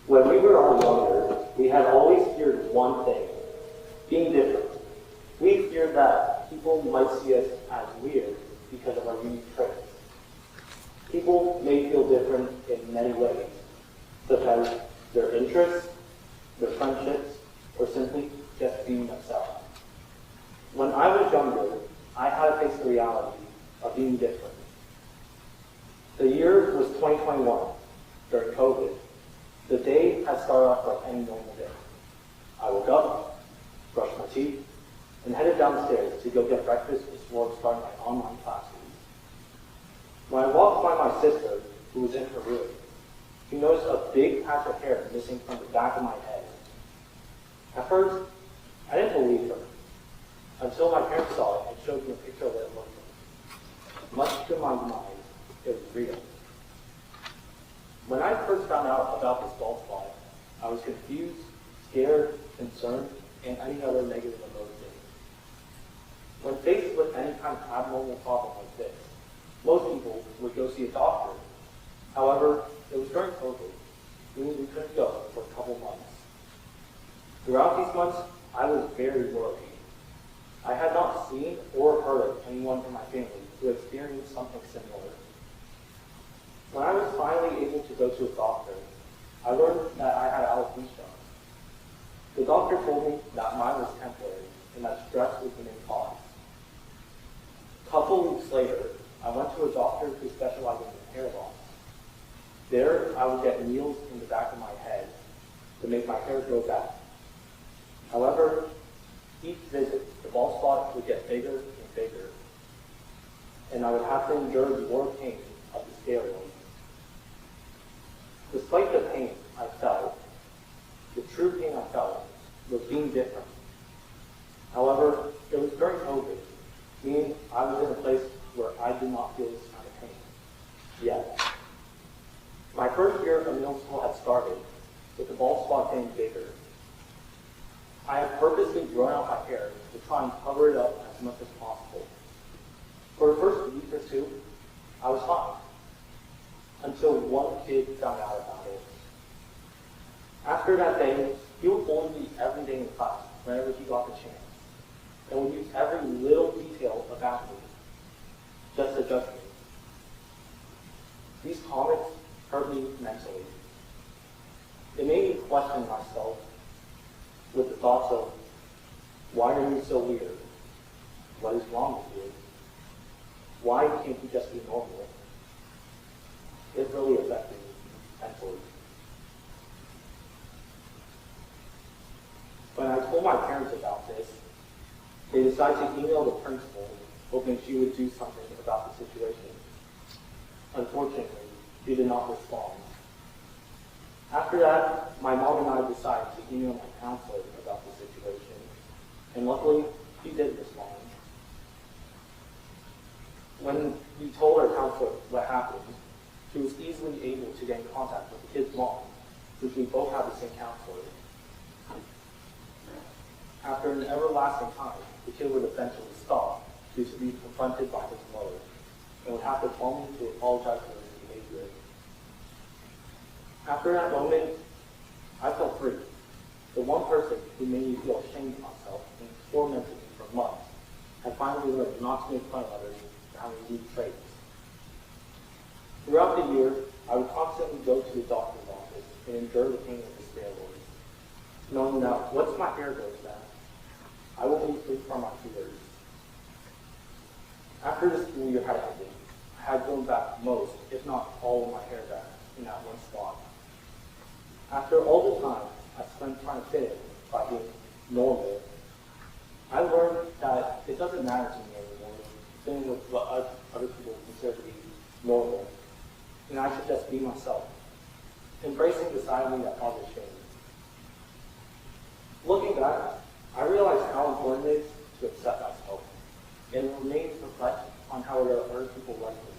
When we were all younger, we had always feared one thing, being different. We feared that people might see us as weird because of our unique traits. People may feel different in many ways, such as their interests, their friendships, or simply just being themselves. When I was younger, I had to face the reality of being different. The year was 2021, during COVID. The day had started off like any normal day. I woke up, brushed my teeth, and headed downstairs to go get breakfast before starting my online classes. When I walked by my sister, who was in her room, she noticed a big patch of hair missing from the back of my head. At first, I didn't believe her, until my parents saw it and showed me a picture of what it looked like. Much to my mind, it was real. When I first found out about this bald spot, I was confused, scared, concerned, and any other negative emotion. When faced with any kind of abnormal problem like this, most people would go see a doctor. However, it was during COVID, meaning we couldn't go for a couple months. Throughout these months, I was very worried. I had not seen or heard of anyone in my family who experienced something similar. When I was finally able to go to a doctor, I learned that I had alopecia. The doctor told me that mine was temporary and that stress was the main cause. A couple weeks later, I went to a doctor who specializes in hair loss. There, I would get needles in the back of my head to make my hair grow back. However, each visit, the bald spot would get bigger and bigger, and I would have to endure more pain of the steroids. Despite the pain I felt, the true pain I felt was being different. However, it was during COVID, meaning I was in a place where I did not feel this kind of pain yet. My first year of middle school had started, with the bald spot getting bigger. I had purposely grown out my hair to try and cover it up as much as possible. For the first week or two, I was fine, until one kid found out about it. After that day, he would bully me every day in class whenever he got the chance, and would use every little detail about me just to judge me. These comments hurt me mentally. It made me question myself with the thoughts of, why are you so weird? What is wrong with you? Why can't you just be normal? It really affected me mentally. When I told my parents about this, they decided to email the principal, hoping she would do something about the situation. Unfortunately, she did not respond. After that, my mom and I decided to email my counselor about the situation, and luckily, she did respond. When we told our counselor what happened, she was easily able to get in contact with the kid's mom, since we both have the same counselor. After an everlasting time, the kid would eventually stop due to being confronted by his mother, and would have to call me to apologize for his behavior. After that moment, I felt free. The one person who made me feel ashamed of myself and tormented me for months had finally learned not to make fun of others for having unique traits. Throughout the year, I would constantly go to the doctor's office and endure the pain of the steroids, knowing that once my hair grows back, I will be free from my fears. After the school year had ended, I had grown back most, if not all, of my hair back in that one spot. After all the time I spent trying to fit in by being normal, I learned that it doesn't matter to me anymore, fitting with what other people consider to be normal, and I should just be myself, embracing the side of me that causes shame. Looking back, I realized how important it is to accept myself and remain to reflect on how there are other people like me,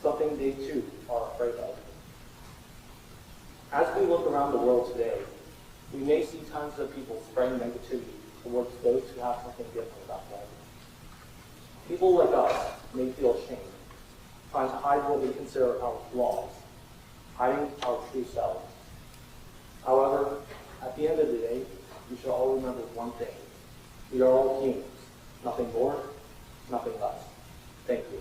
something they too are afraid of. As we look around the world today, we may see tons of people spreading negativity towards those who have something different about them. People like us may feel ashamed, trying to hide what we consider our flaws, hiding our true selves. However, at the end of the day, we should all remember one thing. We are all humans. Nothing more, nothing less. Thank you.